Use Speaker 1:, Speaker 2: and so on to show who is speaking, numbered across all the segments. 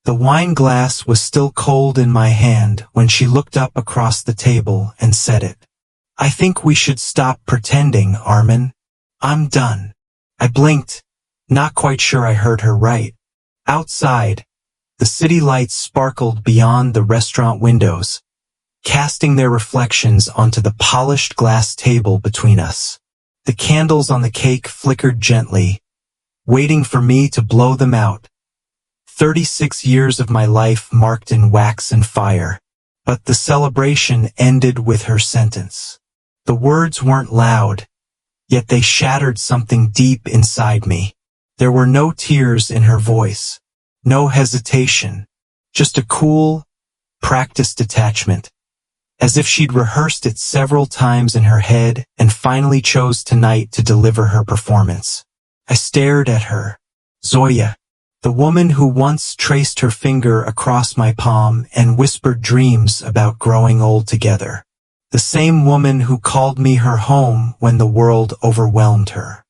Speaker 1: The wine glass was still cold in my hand when she looked up across the table and said it. I think we should stop pretending, Armin. I'm done. I blinked, not quite sure I heard her right. Outside, the city lights sparkled beyond the restaurant windows, casting their reflections onto the polished glass table between us. The candles on the cake flickered gently, waiting for me to blow them out. 36 years of my life marked in wax and fire, but the celebration ended with her sentence. The words weren't loud, yet they shattered something deep inside me. There were no tears in her voice, no hesitation, just a cool, practiced detachment, as if she'd rehearsed it several times in her head and finally chose tonight to deliver her performance. I stared at her. Zoya, the woman who once traced her finger across my palm and whispered dreams about growing old together. The same woman who called me her home when the world overwhelmed her.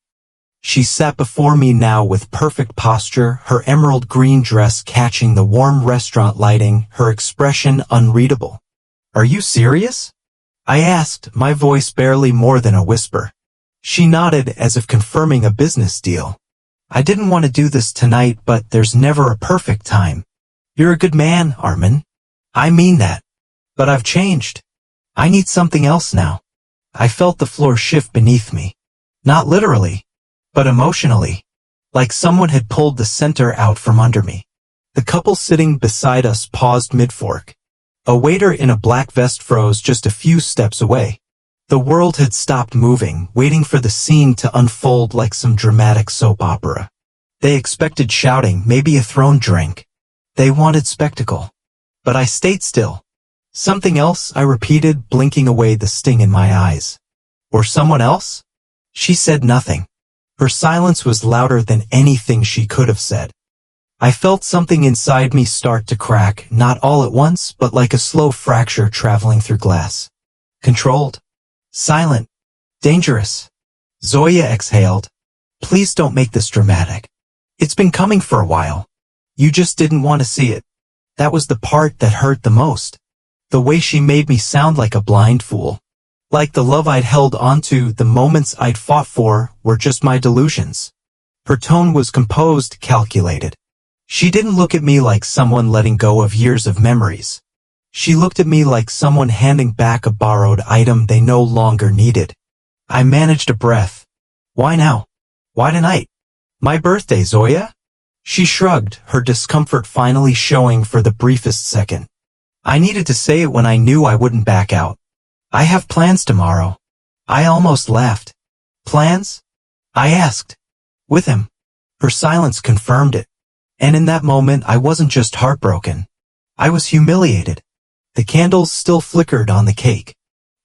Speaker 1: She sat before me now with perfect posture, her emerald green dress catching the warm restaurant lighting, her expression unreadable. Are you serious? I asked, my voice barely more than a whisper. She nodded as if confirming a business deal. I didn't want to do this tonight, but there's never a perfect time. You're a good man, Armin. I mean that. But I've changed. I need something else now. I felt the floor shift beneath me. Not literally, but emotionally. Like someone had pulled the center out from under me. The couple sitting beside us paused mid-fork. A waiter in a black vest froze just a few steps away. The world had stopped moving, waiting for the scene to unfold like some dramatic soap opera. They expected shouting, maybe a thrown drink. They wanted spectacle. But I stayed still. Something else, I repeated, blinking away the sting in my eyes. Or someone else? She said nothing. Her silence was louder than anything she could have said. I felt something inside me start to crack, not all at once, but like a slow fracture traveling through glass. Controlled. Silent. Dangerous. Zoya exhaled. Please don't make this dramatic. It's been coming for a while. You just didn't want to see it. That was the part that hurt the most. The way she made me sound like a blind fool. Like the love I'd held onto, the moments I'd fought for, were just my delusions. Her tone was composed, calculated. She didn't look at me like someone letting go of years of memories. She looked at me like someone handing back a borrowed item they no longer needed. I managed a breath. Why now? Why tonight? My birthday, Zoya? She shrugged, her discomfort finally showing for the briefest second. I needed to say it when I knew I wouldn't back out. I have plans tomorrow. I almost laughed. Plans? I asked. With him. Her silence confirmed it. And in that moment I wasn't just heartbroken. I was humiliated. The candles still flickered on the cake.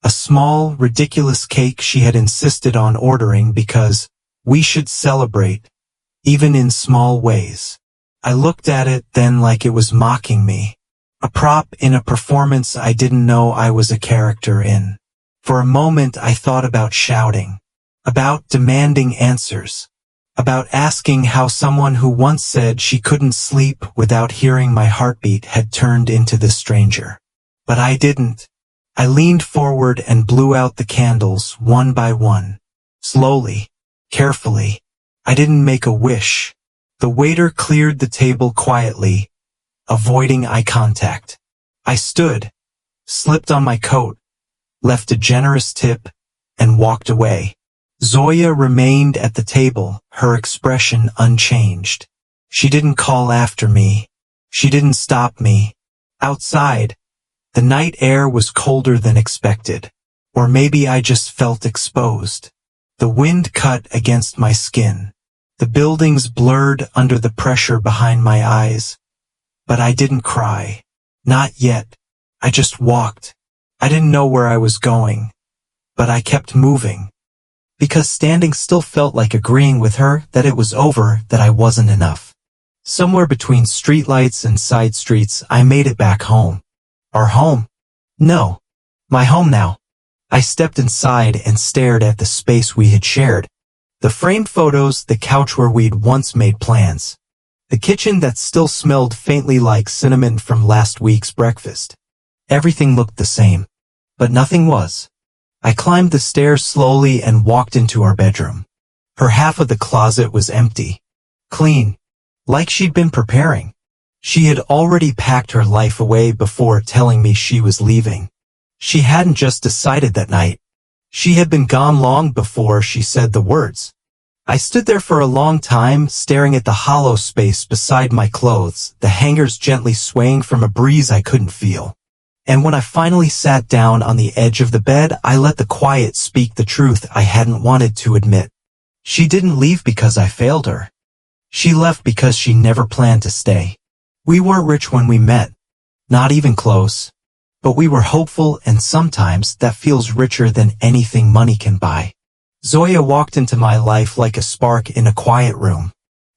Speaker 1: A small, ridiculous cake she had insisted on ordering because we should celebrate, even in small ways. I looked at it then like it was mocking me. A prop in a performance I didn't know I was a character in. For a moment I thought about shouting, about demanding answers, about asking how someone who once said she couldn't sleep without hearing my heartbeat had turned into this stranger. But I didn't. I leaned forward and blew out the candles one by one. Slowly, carefully. I didn't make a wish. The waiter cleared the table quietly, avoiding eye contact. I stood, slipped on my coat, left a generous tip, and walked away. Zoya remained at the table, her expression unchanged. She didn't call after me. She didn't stop me. Outside, the night air was colder than expected. Or maybe I just felt exposed. The wind cut against my skin. The buildings blurred under the pressure behind my eyes. But I didn't cry. Not yet. I just walked. I didn't know where I was going. But I kept moving. Because standing still felt like agreeing with her that it was over, that I wasn't enough. Somewhere between streetlights and side streets, I made it back home. Our home? No. My home now. I stepped inside and stared at the space we had shared. The framed photos, the couch where we'd once made plans. The kitchen that still smelled faintly like cinnamon from last week's breakfast. Everything looked the same, but nothing was. I climbed the stairs slowly and walked into our bedroom. Her half of the closet was empty. Clean. Like she'd been preparing. She had already packed her life away before telling me she was leaving. She hadn't just decided that night. She had been gone long before she said the words. I stood there for a long time, staring at the hollow space beside my clothes, the hangers gently swaying from a breeze I couldn't feel. And when I finally sat down on the edge of the bed, I let the quiet speak the truth I hadn't wanted to admit. She didn't leave because I failed her. She left because she never planned to stay. We weren't rich when we met. Not even close. But we were hopeful, and sometimes that feels richer than anything money can buy. Zoya walked into my life like a spark in a quiet room.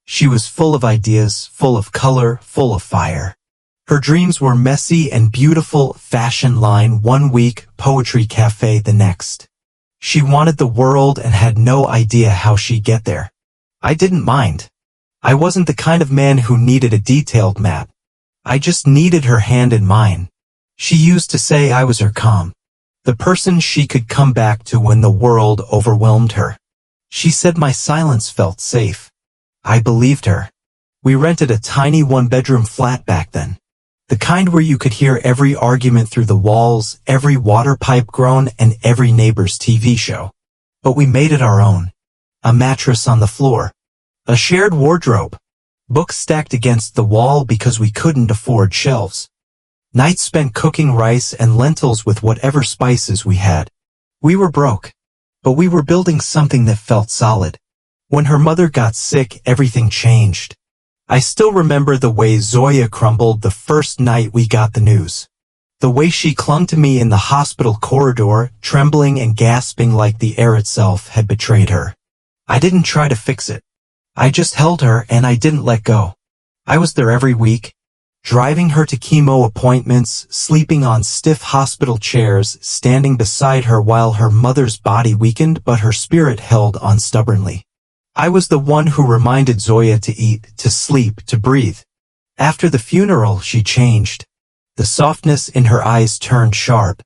Speaker 1: She was full of ideas, full of color, full of fire. Her dreams were messy and beautiful, fashion line one week, poetry cafe the next. She wanted the world and had no idea how she'd get there. I didn't mind. I wasn't the kind of man who needed a detailed map. I just needed her hand in mine. She used to say I was her calm. The person she could come back to when the world overwhelmed her. She said my silence felt safe. I believed her. We rented a tiny one-bedroom flat back then. The kind where you could hear every argument through the walls, every water pipe groan, and every neighbor's TV show. But we made it our own. A mattress on the floor. A shared wardrobe. Books stacked against the wall because we couldn't afford shelves. Nights spent cooking rice and lentils with whatever spices we had. We were broke. But we were building something that felt solid. When her mother got sick, everything changed. I still remember the way Zoya crumbled the first night we got the news. The way she clung to me in the hospital corridor, trembling and gasping like the air itself had betrayed her. I didn't try to fix it. I just held her and I didn't let go. I was there every week, driving her to chemo appointments, sleeping on stiff hospital chairs, standing beside her while her mother's body weakened but her spirit held on stubbornly. I was the one who reminded Zoya to eat, to sleep, to breathe. After the funeral, she changed. The softness in her eyes turned sharp.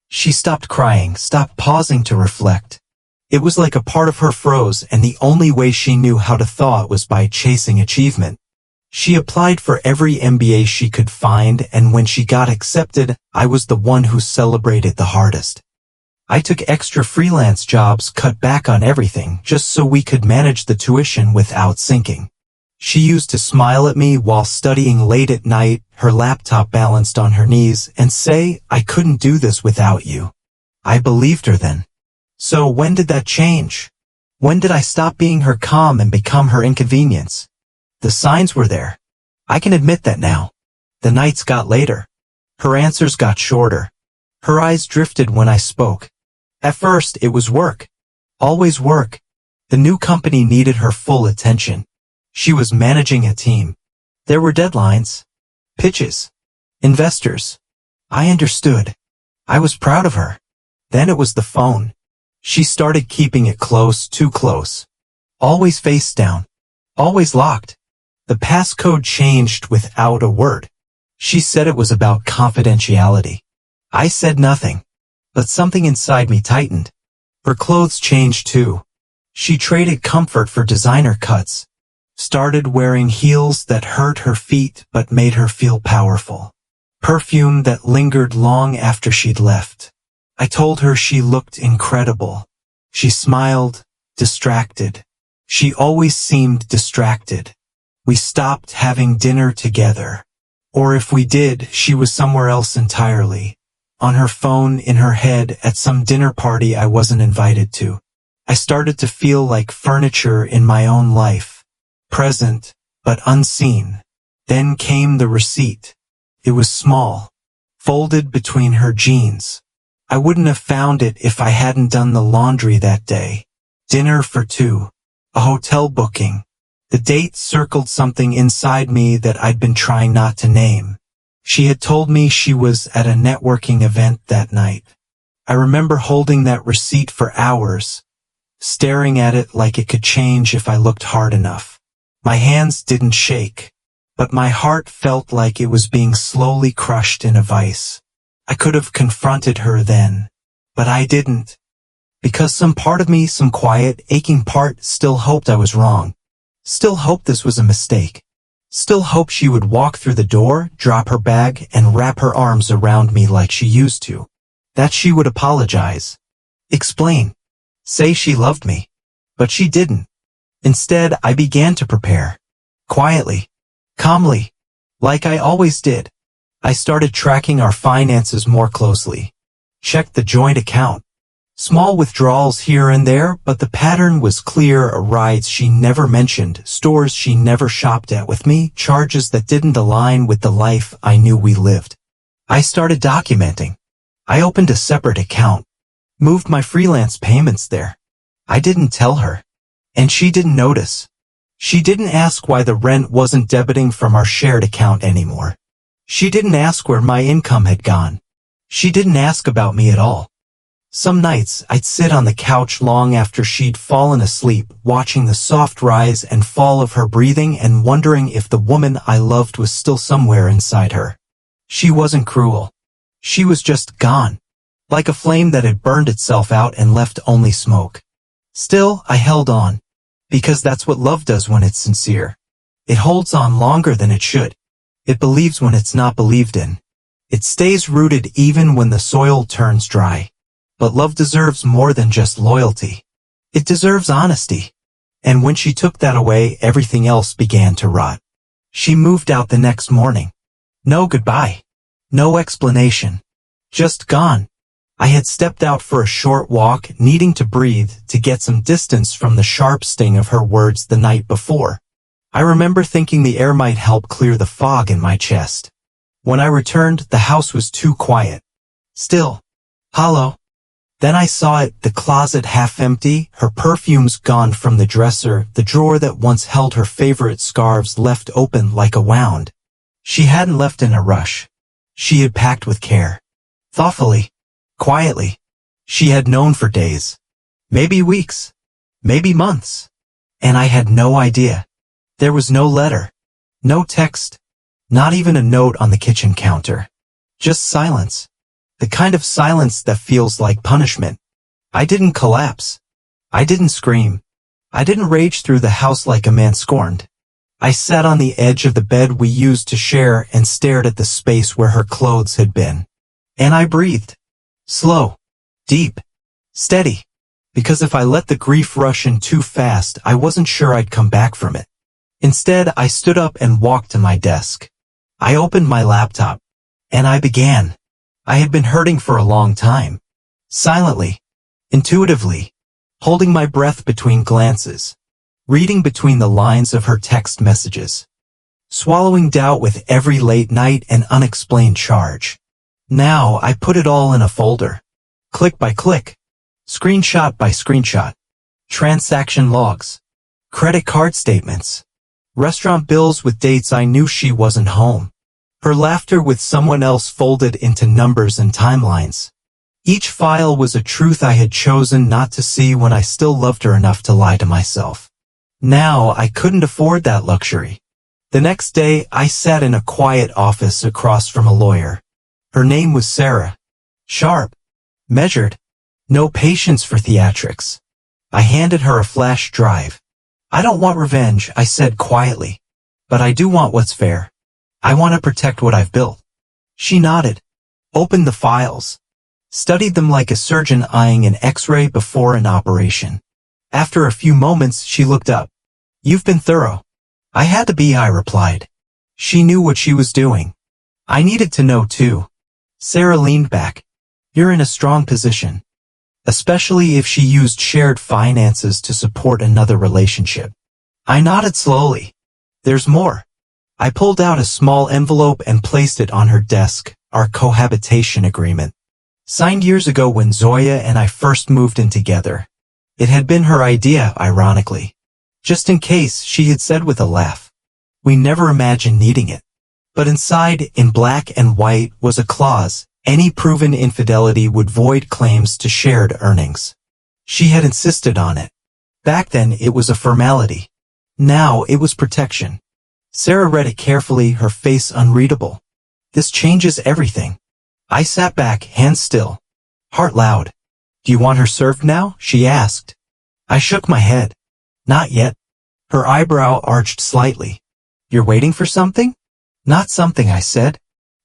Speaker 1: She stopped crying, stopped pausing to reflect. It was like a part of her froze, and the only way she knew how to thaw it was by chasing achievement. She applied for every MBA she could find, and when she got accepted, I was the one who celebrated the hardest. I took extra freelance jobs, cut back on everything, just so we could manage the tuition without sinking. She used to smile at me while studying late at night, her laptop balanced on her knees, and say, "I couldn't do this without you." I believed her then. So when did that change? When did I stop being her calm and become her inconvenience? The signs were there. I can admit that now. The nights got later. Her answers got shorter. Her eyes drifted when I spoke. At first, it was work. Always work. The new company needed her full attention. She was managing a team. There were deadlines. Pitches. Investors. I understood. I was proud of her. Then it was the phone. She started keeping it close, too close. Always face down. Always locked. The passcode changed without a word. She said it was about confidentiality. I said nothing. But something inside me tightened. Her clothes changed too. She traded comfort for designer cuts. Started wearing heels that hurt her feet but made her feel powerful. Perfume that lingered long after she'd left. I told her she looked incredible. She smiled, distracted. She always seemed distracted. We stopped having dinner together. Or if we did, she was somewhere else entirely. On her phone, in her head, at some dinner party I wasn't invited to. I started to feel like furniture in my own life. Present, but unseen. Then came the receipt. It was small. Folded between her jeans. I wouldn't have found it if I hadn't done the laundry that day. Dinner for two. A hotel booking. The date circled something inside me that I'd been trying not to name. She had told me she was at a networking event that night. I remember holding that receipt for hours, staring at it like it could change if I looked hard enough. My hands didn't shake. but my heart felt like it was being slowly crushed in a vice. I could have confronted her then, but I didn't. Because some part of me, some quiet, aching part, still hoped I was wrong. Still hoped this was a mistake. Still hoped she would walk through the door, drop her bag, and wrap her arms around me like she used to. That she would apologize. Explain. Say she loved me. But she didn't. Instead, I began to prepare. Quietly. Calmly. Like I always did. I started tracking our finances more closely. Checked the joint account. Small withdrawals here and there, but the pattern was clear. Rides she never mentioned, stores she never shopped at with me, charges that didn't align with the life I knew we lived. I started documenting. I opened a separate account. Moved my freelance payments there. I didn't tell her. And she didn't notice. She didn't ask why the rent wasn't debiting from our shared account anymore. She didn't ask where my income had gone. She didn't ask about me at all. Some nights, I'd sit on the couch long after she'd fallen asleep, watching the soft rise and fall of her breathing and wondering if the woman I loved was still somewhere inside her. She wasn't cruel. She was just gone. Like a flame that had burned itself out and left only smoke. Still, I held on. Because that's what love does when it's sincere. It holds on longer than it should. It believes when it's not believed in. It stays rooted even when the soil turns dry. But love deserves more than just loyalty. It deserves honesty. And when she took that away, everything else began to rot. She moved out the next morning. No goodbye. No explanation. Just gone. I had stepped out for a short walk, needing to breathe, to get some distance from the sharp sting of her words the night before. I remember thinking the air might help clear the fog in my chest. When I returned, the house was too quiet. Still. Hollow. Then I saw it, the closet half empty, her perfumes gone from the dresser, the drawer that once held her favorite scarves left open like a wound. She hadn't left in a rush. She had packed with care. Thoughtfully. Quietly. She had known for days. Maybe weeks. Maybe months. And I had no idea. There was no letter. No text. Not even a note on the kitchen counter. Just silence. The kind of silence that feels like punishment. I didn't collapse. I didn't scream. I didn't rage through the house like a man scorned. I sat on the edge of the bed we used to share and stared at the space where her clothes had been. And I breathed. Slow. Deep. Steady. Because if I let the grief rush in too fast, I wasn't sure I'd come back from it. Instead, I stood up and walked to my desk. I opened my laptop. And I began. I had been hurting for a long time. Silently. Intuitively. Holding my breath between glances. Reading between the lines of her text messages. Swallowing doubt with every late night and unexplained charge. Now I put it all in a folder. Click by click. Screenshot by screenshot. Transaction logs. Credit card statements. Restaurant bills with dates I knew she wasn't home. Her laughter with someone else folded into numbers and timelines. Each file was a truth I had chosen not to see when I still loved her enough to lie to myself. Now I couldn't afford that luxury. The next day, I sat in a quiet office across from a lawyer. Her name was Sarah. Sharp. Measured. No patience for theatrics. I handed her a flash drive. I don't want revenge, I said quietly. But I do want what's fair. I want to protect what I've built. She nodded. Opened the files. Studied them like a surgeon eyeing an X-ray before an operation. After a few moments, she looked up. You've been thorough. I had to be, I replied. She knew what she was doing. I needed to know too. Sarah leaned back. You're in a strong position. Especially if she used shared finances to support another relationship. I nodded slowly. There's more. I pulled out a small envelope and placed it on her desk, our cohabitation agreement. Signed years ago when Zoya and I first moved in together. It had been her idea, ironically. Just in case, she had said with a laugh. We never imagined needing it. But inside, in black and white, was a clause. Any proven infidelity would void claims to shared earnings. She had insisted on it. Back then, it was a formality. Now, it was protection. Sarah read it carefully, her face unreadable. This changes everything. I sat back, hands still, heart loud. Do you want her served now? She asked. I shook my head. Not yet. Her eyebrow arched slightly. You're waiting for something? Not something, I said.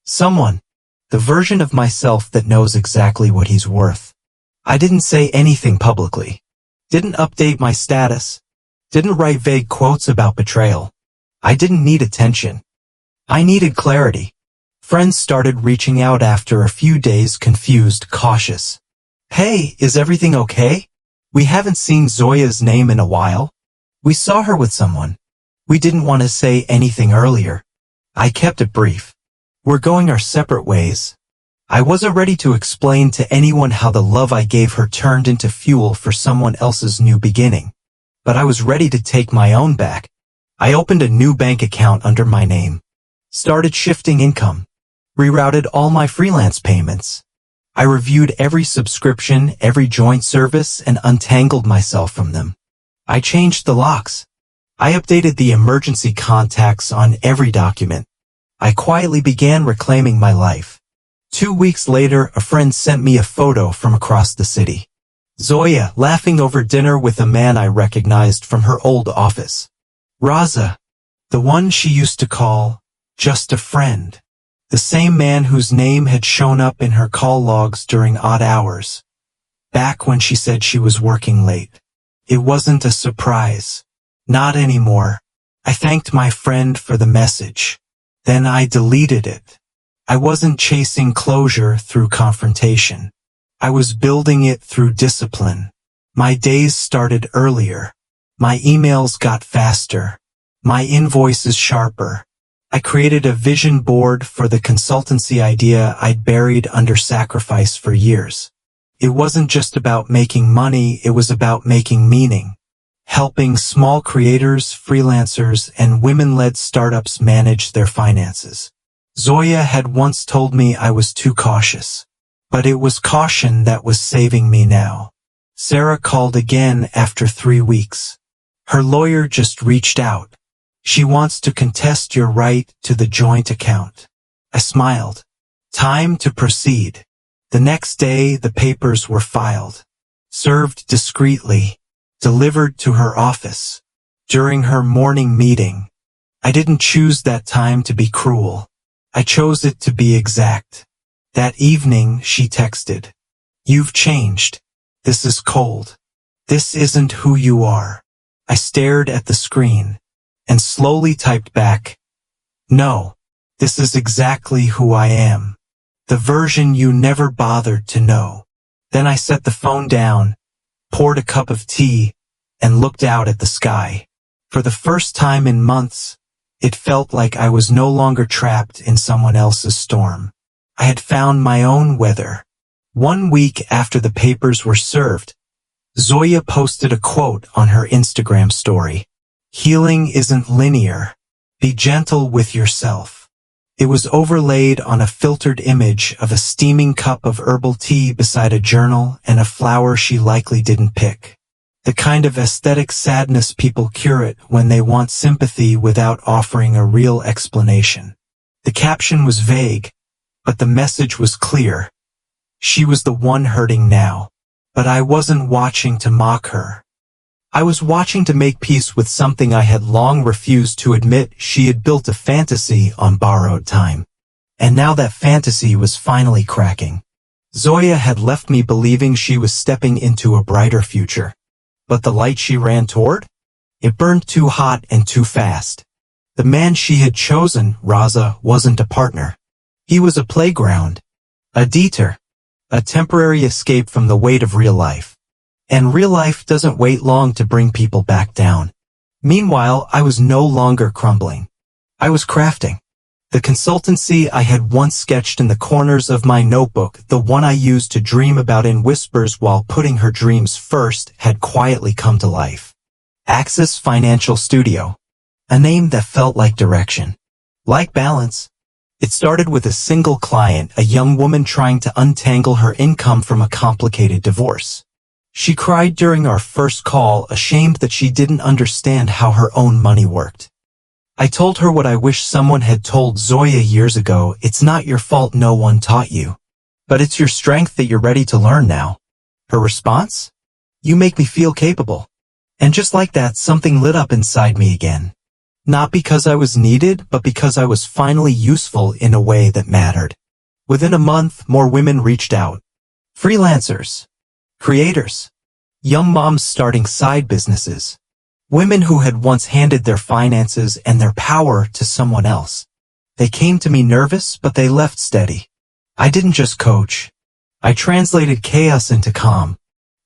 Speaker 1: Someone. The version of myself that knows exactly what he's worth. I didn't say anything publicly. Didn't update my status. Didn't write vague quotes about betrayal. I didn't need attention. I needed clarity. Friends started reaching out after a few days, confused, cautious. Hey, is everything okay? We haven't seen Zoya's name in a while. We saw her with someone. We didn't want to say anything earlier. I kept it brief. We're going our separate ways. I wasn't ready to explain to anyone how the love I gave her turned into fuel for someone else's new beginning. But I was ready to take my own back. I opened a new bank account under my name. Started shifting income. Rerouted all my freelance payments. I reviewed every subscription, every joint service, and untangled myself from them. I changed the locks. I updated the emergency contacts on every document. I quietly began reclaiming my life. 2 weeks later, a friend sent me a photo from across the city. Zoya, laughing over dinner with a man I recognized from her old office. Raza, the one she used to call just a friend. The same man whose name had shown up in her call logs during odd hours. Back when she said she was working late. It wasn't a surprise. Not anymore. I thanked my friend for the message. Then I deleted it. I wasn't chasing closure through confrontation. I was building it through discipline. My days started earlier. My emails got faster. My invoices sharper. I created a vision board for the consultancy idea I'd buried under sacrifice for years. It wasn't just about making money, it was about making meaning. Helping small creators, freelancers, and women-led startups manage their finances. Zoya had once told me I was too cautious. But it was caution that was saving me now. Sarah called again after 3 weeks. Her lawyer just reached out. She wants to contest your right to the joint account. I smiled. Time to proceed. The next day, the papers were filed. Served discreetly. Delivered to her office. During her morning meeting. I didn't choose that time to be cruel. I chose it to be exact. That evening, she texted. You've changed. This is cold. This isn't who you are. I stared at the screen and slowly typed back. No, this is exactly who I am. The version you never bothered to know. Then I set the phone down, poured a cup of tea, and looked out at the sky. For the first time in months, it felt like I was no longer trapped in someone else's storm. I had found my own weather. 1 week after the papers were served, Zoya posted a quote on her Instagram story. Healing isn't linear. Be gentle with yourself. It was overlaid on a filtered image of a steaming cup of herbal tea beside a journal and a flower she likely didn't pick. The kind of aesthetic sadness people curate when they want sympathy without offering a real explanation. The caption was vague, but the message was clear. She was the one hurting now. But I wasn't watching to mock her. I was watching to make peace with something I had long refused to admit. She had built a fantasy on borrowed time. And now that fantasy was finally cracking. Zoya had left me believing she was stepping into a brighter future. But the light she ran toward? It burned too hot and too fast. The man she had chosen, Raza, wasn't a partner. He was a playground. A detour. A temporary escape from the weight of real life. And real life doesn't wait long to bring people back down. Meanwhile, I was no longer crumbling. I was crafting. The consultancy I had once sketched in the corners of my notebook, the one I used to dream about in whispers while putting her dreams first, had quietly come to life. Axis Financial Studio. A name that felt like direction. Like balance. It started with a single client, a young woman trying to untangle her income from a complicated divorce. She cried during our first call, ashamed that she didn't understand how her own money worked. I told her what I wish someone had told Zoya years ago. It's not your fault no one taught you. But it's your strength that you're ready to learn now. Her response? You make me feel capable. And just like that, something lit up inside me again. Not because I was needed, but because I was finally useful in a way that mattered. Within a month, more women reached out. Freelancers. Creators. Young moms starting side businesses. Women who had once handed their finances and their power to someone else. They came to me nervous, but they left steady. I didn't just coach. I translated chaos into calm.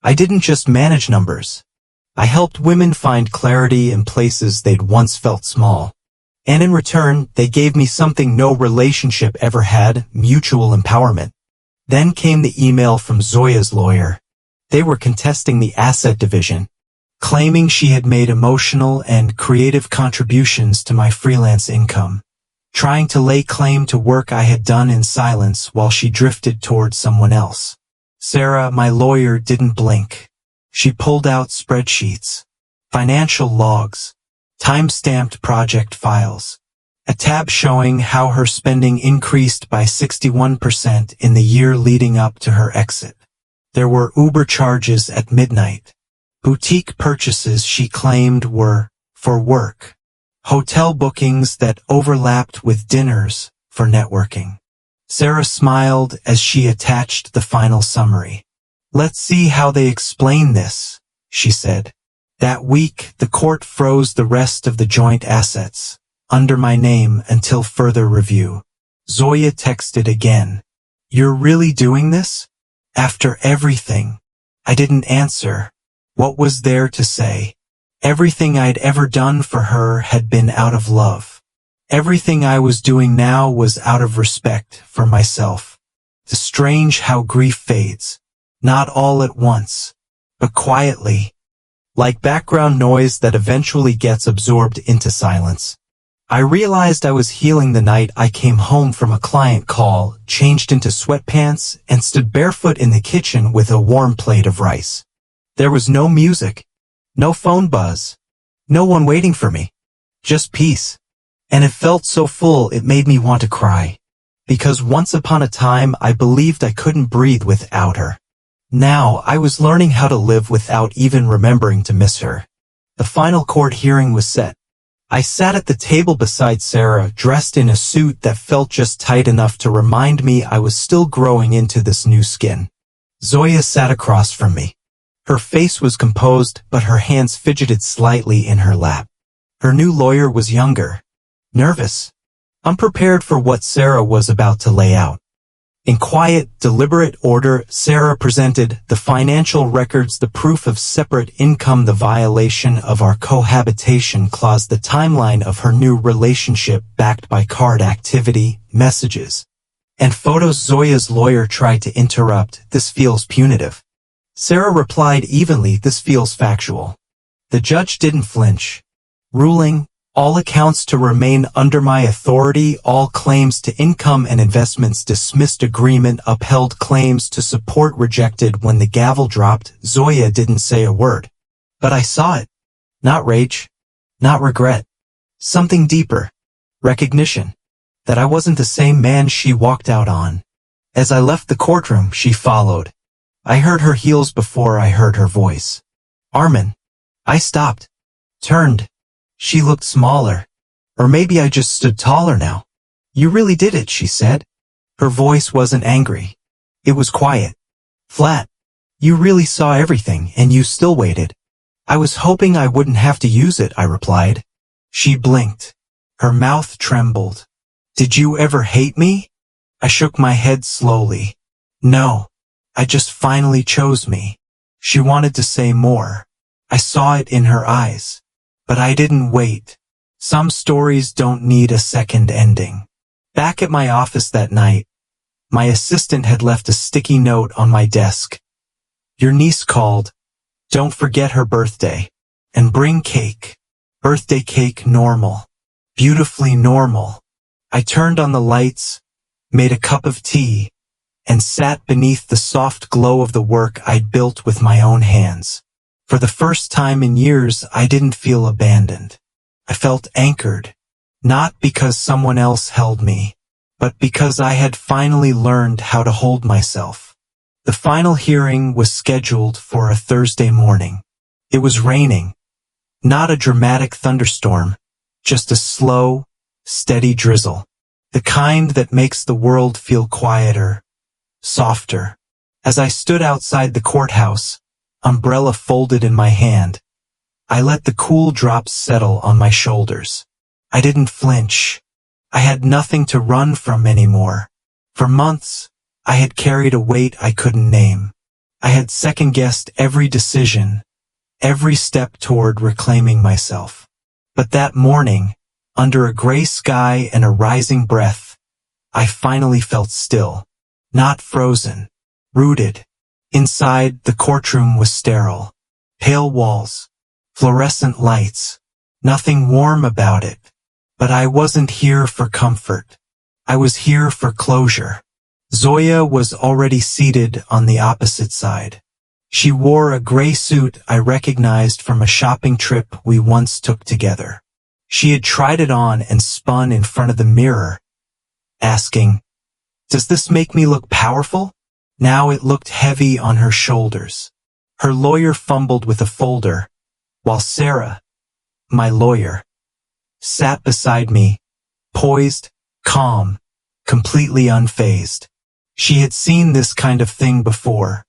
Speaker 1: I didn't just manage numbers. I helped women find clarity in places they'd once felt small. And in return, they gave me something no relationship ever had, mutual empowerment. Then came the email from Zoya's lawyer. They were contesting the asset division, claiming she had made emotional and creative contributions to my freelance income, trying to lay claim to work I had done in silence while she drifted toward someone else. Sarah, my lawyer, didn't blink. She pulled out spreadsheets, financial logs, time-stamped project files, a tab showing how her spending increased by 61% in the year leading up to her exit. There were Uber charges at midnight, boutique purchases she claimed were for work, hotel bookings that overlapped with dinners for networking. Sarah smiled as she attached the final summary. Let's see how they explain this, she said. That week, the court froze the rest of the joint assets under my name until further review. Zoya texted again. You're really doing this? After everything? I didn't answer. What was there to say? Everything I'd ever done for her had been out of love. Everything I was doing now was out of respect for myself. It's strange how grief fades. Not all at once, but quietly, like background noise that eventually gets absorbed into silence. I realized I was healing the night I came home from a client call, changed into sweatpants, and stood barefoot in the kitchen with a warm plate of rice. There was no music, no phone buzz, no one waiting for me, just peace. And it felt so full it made me want to cry. Because once upon a time I believed I couldn't breathe without her. Now I was learning how to live without even remembering to miss her. The final court hearing was set. I sat at the table beside Sarah, dressed in a suit that felt just tight enough to remind me I was still growing into this new skin. Zoya sat across from me. Her face was composed, but her hands fidgeted slightly in her lap. Her new lawyer was younger, nervous, unprepared for what Sarah was about to lay out. In quiet, deliberate order, Sarah presented the financial records, the proof of separate income, the violation of our cohabitation clause, the timeline of her new relationship backed by card activity, messages, and photos. Zoya's lawyer tried to interrupt. This feels punitive. Sarah replied evenly, this feels factual. The judge didn't flinch, ruling, all accounts to remain under my authority, all claims to income and investments dismissed, agreement upheld, claims to support rejected. When the gavel dropped, Zoya didn't say a word. But I saw it. Not rage, not regret. Something deeper. Recognition. That I wasn't the same man she walked out on. As I left the courtroom, she followed. I heard her heels before I heard her voice. Armin. I stopped. Turned. She looked smaller. Or maybe I just stood taller now. You really did it, she said. Her voice wasn't angry. It was quiet. Flat. You really saw everything, and you still waited. I was hoping I wouldn't have to use it, I replied. She blinked. Her mouth trembled. Did you ever hate me? I shook my head slowly. No. I just finally chose me. She wanted to say more. I saw it in her eyes. But I didn't wait. Some stories don't need a second ending. Back at my office that night, my assistant had left a sticky note on my desk. Your niece called. Don't forget her birthday. And bring cake. Birthday cake normal. Beautifully normal. I turned on the lights, made a cup of tea, and sat beneath the soft glow of the work I'd built with my own hands. For the first time in years, I didn't feel abandoned. I felt anchored. Not because someone else held me, but because I had finally learned how to hold myself. The final hearing was scheduled for a Thursday morning. It was raining. Not a dramatic thunderstorm, just a slow, steady drizzle. The kind that makes the world feel quieter, softer. As I stood outside the courthouse, umbrella folded in my hand, I let the cool drops settle on my shoulders. I didn't flinch. I had nothing to run from anymore. For months, I had carried a weight I couldn't name. I had second-guessed every decision, every step toward reclaiming myself. But that morning, under a gray sky and a rising breath, I finally felt still, not frozen, rooted. Inside, the courtroom was sterile. Pale walls, fluorescent lights, nothing warm about it. But I wasn't here for comfort. I was here for closure. Zoya was already seated on the opposite side. She wore a gray suit I recognized from a shopping trip we once took together. She had tried it on and spun in front of the mirror, asking, "Does this make me look powerful?" Now it looked heavy on her shoulders. Her lawyer fumbled with a folder, while Sarah, my lawyer, sat beside me, poised, calm, completely unfazed. She had seen this kind of thing before.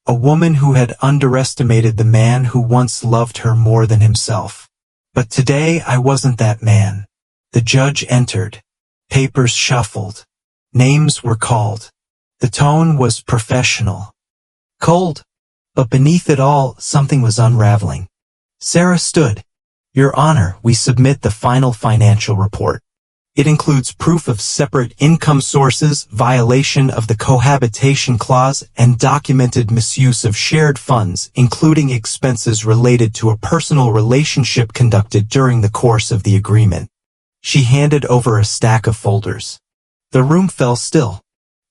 Speaker 1: A woman who had underestimated the man who once loved her more than himself. But today I wasn't that man. The judge entered. Papers shuffled. Names were called. The tone was professional. Cold. But beneath it all, something was unraveling. Sarah stood. "Your Honor, we submit the final financial report. It includes proof of separate income sources, violation of the cohabitation clause, and documented misuse of shared funds, including expenses related to a personal relationship conducted during the course of the agreement." She handed over a stack of folders. The room fell still.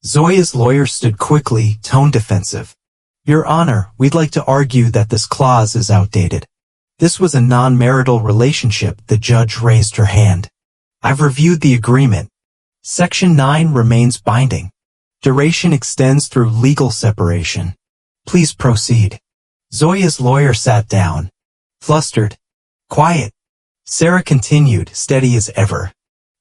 Speaker 1: Zoya's lawyer stood quickly, tone defensive. "Your Honor, we'd like to argue that this clause is outdated. This was a non-marital relationship." The judge raised her hand. "I've reviewed the agreement. Section 9 remains binding. Duration extends through legal separation. Please proceed." Zoya's lawyer sat down. Flustered. Quiet. Sarah continued, steady as ever.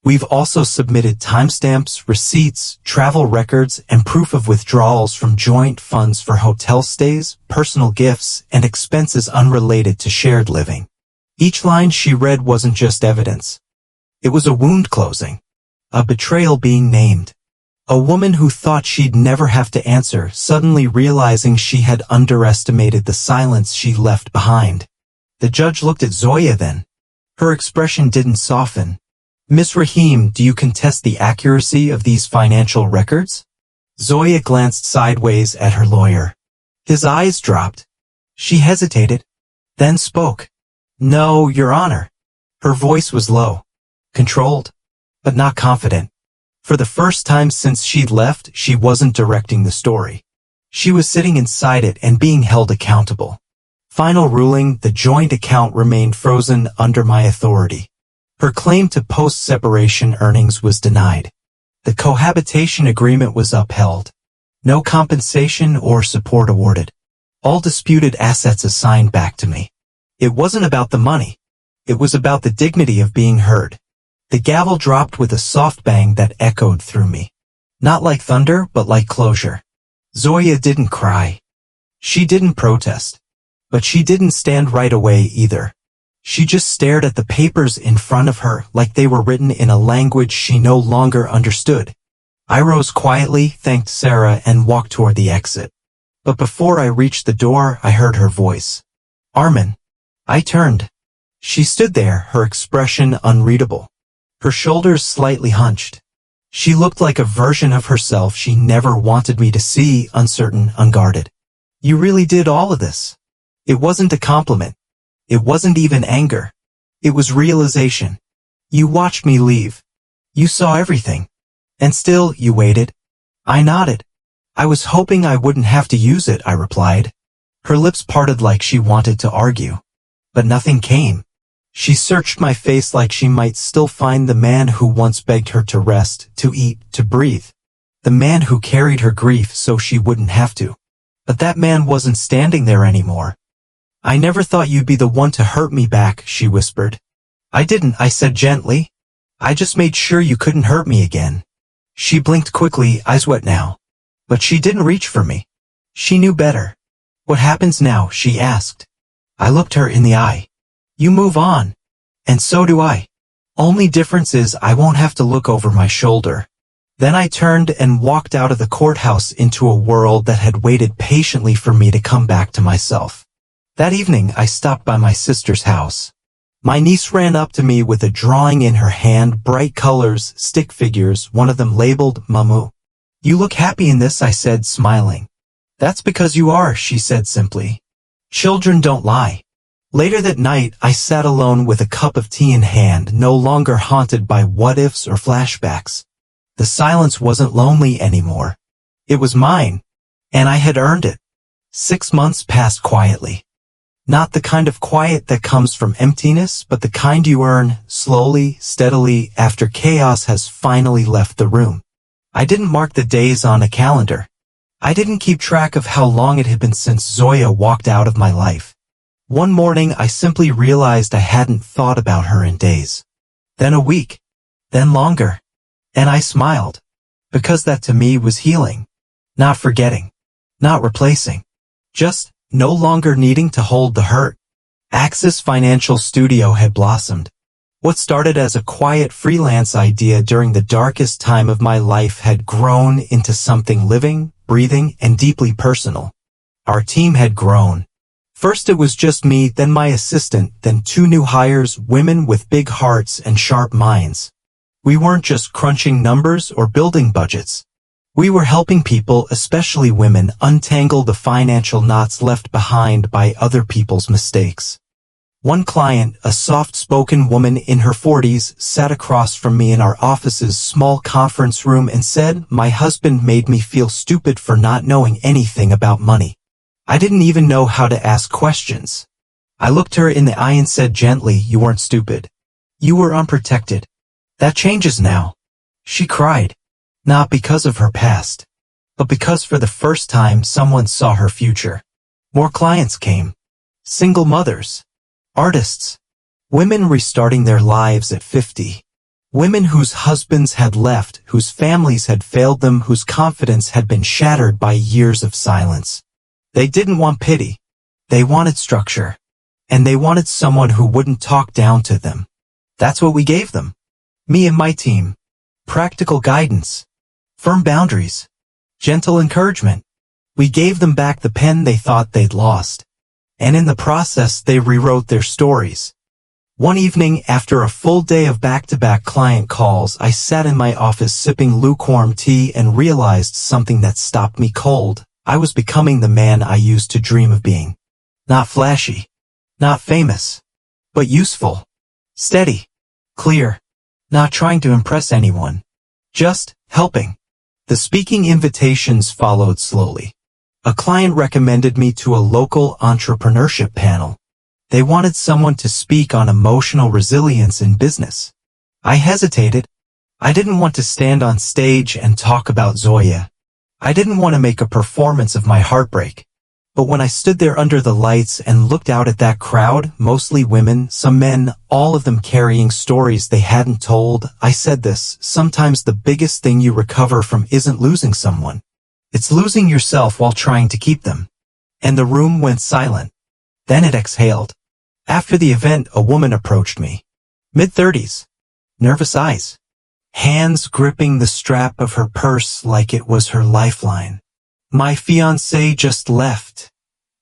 Speaker 1: "We've also submitted timestamps, receipts, travel records, and proof of withdrawals from joint funds for hotel stays, personal gifts, and expenses unrelated to shared living." Each line she read wasn't just evidence. It was a wound closing. A betrayal being named. A woman who thought she'd never have to answer, suddenly realizing she had underestimated the silence she left behind. The judge looked at Zoya then. Her expression didn't soften. "Ms. Rahim, do you contest the accuracy of these financial records?" Zoya glanced sideways at her lawyer. His eyes dropped. She hesitated, then spoke. "No, Your Honor." Her voice was low, controlled, but not confident. For the first time since she'd left, she wasn't directing the story. She was sitting inside it and being held accountable. Final ruling, the joint account remained frozen under my authority. Her claim to post-separation earnings was denied. The cohabitation agreement was upheld. No compensation or support awarded. All disputed assets assigned back to me. It wasn't about the money. It was about the dignity of being heard. The gavel dropped with a soft bang that echoed through me. Not like thunder, but like closure. Zoya didn't cry. She didn't protest. But she didn't stand right away either. She just stared at the papers in front of her like they were written in a language she no longer understood. I rose quietly, thanked Sarah, and walked toward the exit. But before I reached the door, I heard her voice. "Armin." I turned. She stood there, her expression unreadable. Her shoulders slightly hunched. She looked like a version of herself she never wanted me to see, uncertain, unguarded. "You really did all of this?" It wasn't a compliment. It wasn't even anger. It was realization. "You watched me leave. You saw everything. And still, you waited." I nodded. "I was hoping I wouldn't have to use it," I replied. Her lips parted like she wanted to argue. But nothing came. She searched my face like she might still find the man who once begged her to rest, to eat, to breathe. The man who carried her grief so she wouldn't have to. But that man wasn't standing there anymore. I never thought you'd be the one to hurt me back, she whispered. I didn't, I said gently. I just made sure you couldn't hurt me again. She blinked quickly, eyes wet now. But she didn't reach for me. She knew better. What happens now? She asked. I looked her in the eye. You move on. And so do I. Only difference is I won't have to look over my shoulder. Then I turned and walked out of the courthouse into a world that had waited patiently for me to come back to myself. That evening I stopped by my sister's house. My niece ran up to me with a drawing in her hand, bright colors, stick figures, one of them labeled Mamu. You look happy in this, I said, smiling. That's because you are, she said simply. Children don't lie. Later that night, I sat alone with a cup of tea in hand, no longer haunted by what-ifs or flashbacks. The silence wasn't lonely anymore. It was mine, and I had earned it. 6 months passed quietly. Not the kind of quiet that comes from emptiness, but the kind you earn, slowly, steadily, after chaos has finally left the room. I didn't mark the days on a calendar. I didn't keep track of how long it had been since Zoya walked out of my life. One morning I simply realized I hadn't thought about her in days. Then a week. Then longer. And I smiled. Because that to me was healing. Not forgetting. Not replacing. Just no longer needing to hold the hurt. Axis Financial Studio had blossomed. What started as a quiet freelance idea during the darkest time of my life had grown into something living, breathing, and deeply personal. Our team had grown. First it was just me, then my assistant, then 2 new hires, women with big hearts and sharp minds. We weren't just crunching numbers or building budgets. We were helping people, especially women, untangle the financial knots left behind by other people's mistakes. One client, a soft-spoken woman in her 40s, sat across from me in our office's small conference room and said, "My husband made me feel stupid for not knowing anything about money. I didn't even know how to ask questions." I looked her in the eye and said gently, "You weren't stupid. You were unprotected. That changes now." She cried. Not because of her past, but because for the first time someone saw her future. More clients came. Single mothers. Artists. Women restarting their lives at 50. Women whose husbands had left, whose families had failed them, whose confidence had been shattered by years of silence. They didn't want pity. They wanted structure. And they wanted someone who wouldn't talk down to them. That's what we gave them. Me and my team. Practical guidance. Firm boundaries. Gentle encouragement. We gave them back the pen they thought they'd lost. And in the process they rewrote their stories. One evening, after a full day of back-to-back client calls, I sat in my office sipping lukewarm tea and realized something that stopped me cold. I was becoming the man I used to dream of being. Not flashy. Not famous. But useful. Steady. Clear. Not trying to impress anyone. Just helping. The speaking invitations followed slowly. A client recommended me to a local entrepreneurship panel. They wanted someone to speak on emotional resilience in business. I hesitated. I didn't want to stand on stage and talk about Zoya. I didn't want to make a performance of my heartbreak. But when I stood there under the lights and looked out at that crowd, mostly women, some men, all of them carrying stories they hadn't told, I said this: sometimes the biggest thing you recover from isn't losing someone. It's losing yourself while trying to keep them. And the room went silent. Then it exhaled. After the event, a woman approached me. Mid-30s. Nervous eyes. Hands gripping the strap of her purse like it was her lifeline. "My fiancé just left,"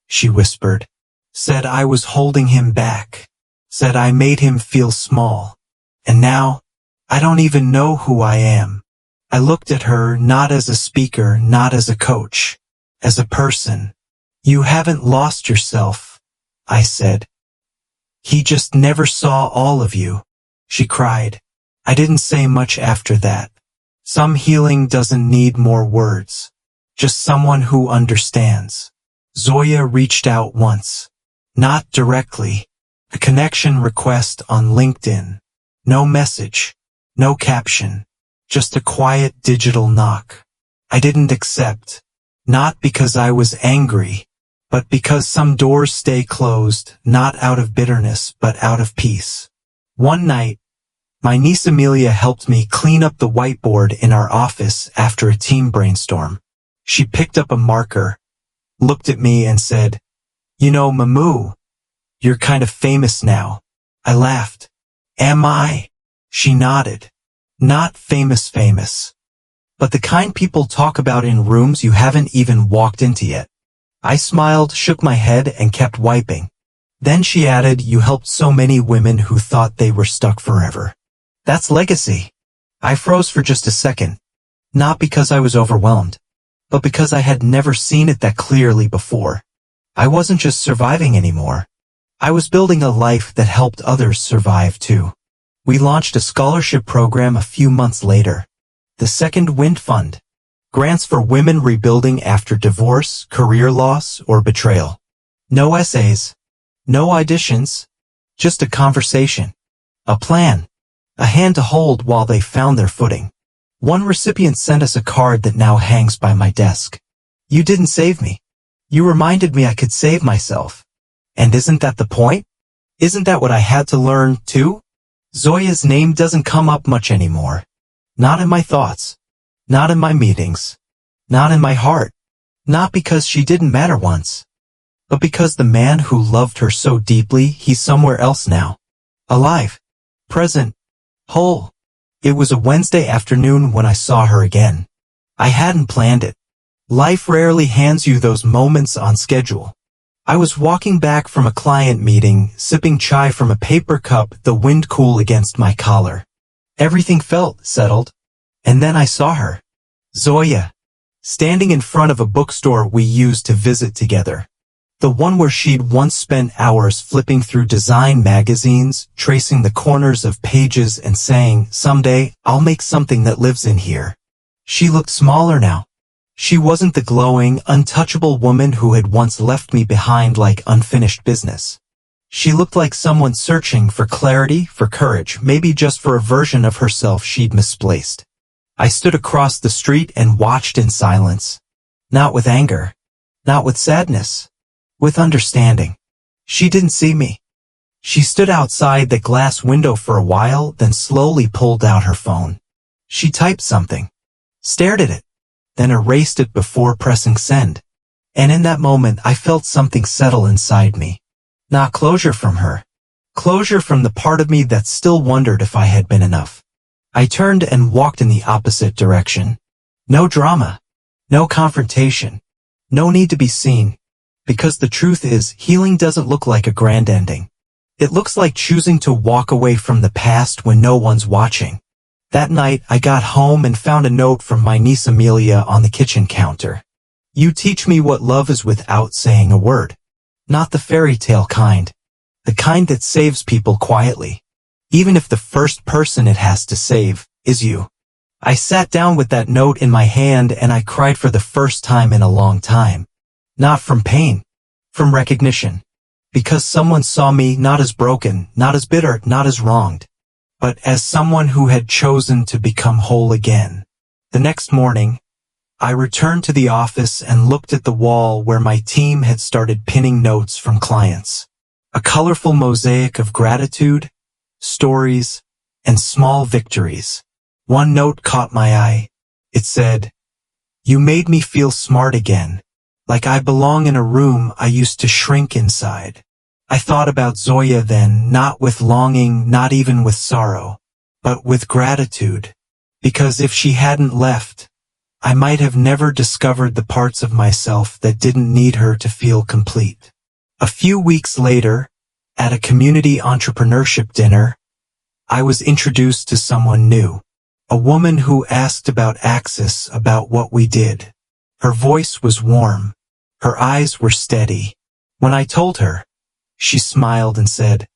Speaker 1: she whispered. "Said I was holding him back. Said I made him feel small. And now, I don't even know who I am." I looked at her, not as a speaker, not as a coach, as a person. "You haven't lost yourself," I said. "He just never saw all of you," she cried. I didn't say much after that. Some healing doesn't need more words. Just someone who understands. Zoya reached out once. Not directly. A connection request on LinkedIn. No message. No caption. Just a quiet digital knock. I didn't accept. Not because I was angry, but because some doors stay closed, not out of bitterness, but out of peace. One night, my niece Amelia helped me clean up the whiteboard in our office after a team brainstorm. She picked up a marker, looked at me and said, "You know, Mamu, you're kind of famous now." I laughed. "Am I?" She nodded. "Not famous, but the kind people talk about in rooms you haven't even walked into yet." I smiled, shook my head, and kept wiping. Then she added, "You helped so many women who thought they were stuck forever. That's legacy." I froze for just a second, not because I was overwhelmed, but because I had never seen it that clearly before. I wasn't just surviving anymore. I was building a life that helped others survive too. We launched a scholarship program a few months later. The Second Wind Fund. Grants for women rebuilding after divorce, career loss, or betrayal. No essays. No auditions. Just a conversation. A plan. A hand to hold while they found their footing. One recipient sent us a card that now hangs by my desk. "You didn't save me. You reminded me I could save myself." And isn't that the point? Isn't that what I had to learn, too? Zoya's name doesn't come up much anymore. Not in my thoughts. Not in my meetings. Not in my heart. Not because she didn't matter once, but because the man who loved her so deeply, he's somewhere else now. Alive. Present. Whole. It was a Wednesday afternoon when I saw her again. I hadn't planned it. Life rarely hands you those moments on schedule. I was walking back from a client meeting, sipping chai from a paper cup, the wind cool against my collar. Everything felt settled. And then I saw her. Zoya. Standing in front of a bookstore we used to visit together. The one where she'd once spent hours flipping through design magazines, tracing the corners of pages and saying, "Someday, I'll make something that lives in here." She looked smaller now. She wasn't the glowing, untouchable woman who had once left me behind like unfinished business. She looked like someone searching for clarity, for courage, maybe just for a version of herself she'd misplaced. I stood across the street and watched in silence. Not with anger. Not with sadness. With understanding. She didn't see me. She stood outside the glass window for a while, then slowly pulled out her phone. She typed something. Stared at it. Then erased it before pressing send. And in that moment I felt something settle inside me. Not closure from her. Closure from the part of me that still wondered if I had been enough. I turned and walked in the opposite direction. No drama. No confrontation. No need to be seen. Because the truth is, healing doesn't look like a grand ending. It looks like choosing to walk away from the past when no one's watching. That night, I got home and found a note from my niece Amelia on the kitchen counter. "You teach me what love is without saying a word. Not the fairy tale kind. The kind that saves people quietly. Even if the first person it has to save is you." I sat down with that note in my hand and I cried for the first time in a long time. Not from pain. From recognition. Because someone saw me not as broken, not as bitter, not as wronged, but as someone who had chosen to become whole again. The next morning, I returned to the office and looked at the wall where my team had started pinning notes from clients. A colorful mosaic of gratitude, stories, and small victories. One note caught my eye. It said, "You made me feel smart again. Like I belong in a room I used to shrink inside." I thought about Zoya then, not with longing, not even with sorrow, but with gratitude. Because if she hadn't left, I might have never discovered the parts of myself that didn't need her to feel complete. A few weeks later, at a community entrepreneurship dinner, I was introduced to someone new. A woman who asked about Axis, about what we did. Her voice was warm. Her eyes were steady. When I told her, she smiled and said,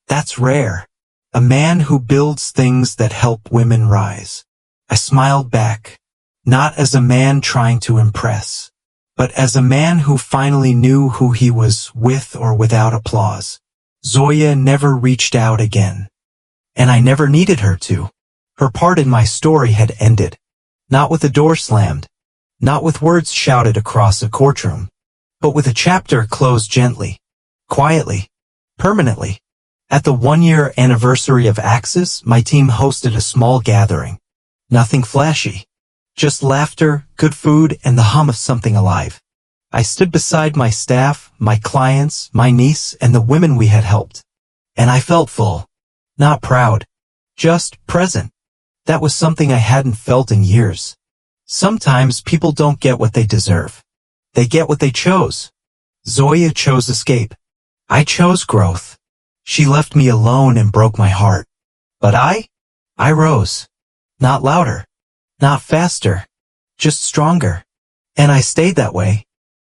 Speaker 1: "That's rare. A man who builds things that help women rise." I smiled back, not as a man trying to impress, but as a man who finally knew who he was with or without applause. Zoya never reached out again. And I never needed her to. Her part in my story had ended. Not with a door slammed. Not with words shouted across a courtroom. But with a chapter closed gently. Quietly. Permanently. At the 1-year anniversary of Axis, my team hosted a small gathering. Nothing flashy. Just laughter, good food, and the hum of something alive. I stood beside my staff, my clients, my niece, and the women we had helped. And I felt full. Not proud. Just present. That was something I hadn't felt in years. Sometimes people don't get what they deserve. They get what they chose. Zoya chose escape. I chose growth. She left me alone and broke my heart. But I rose. Not louder. Not faster. Just stronger. And I stayed that way.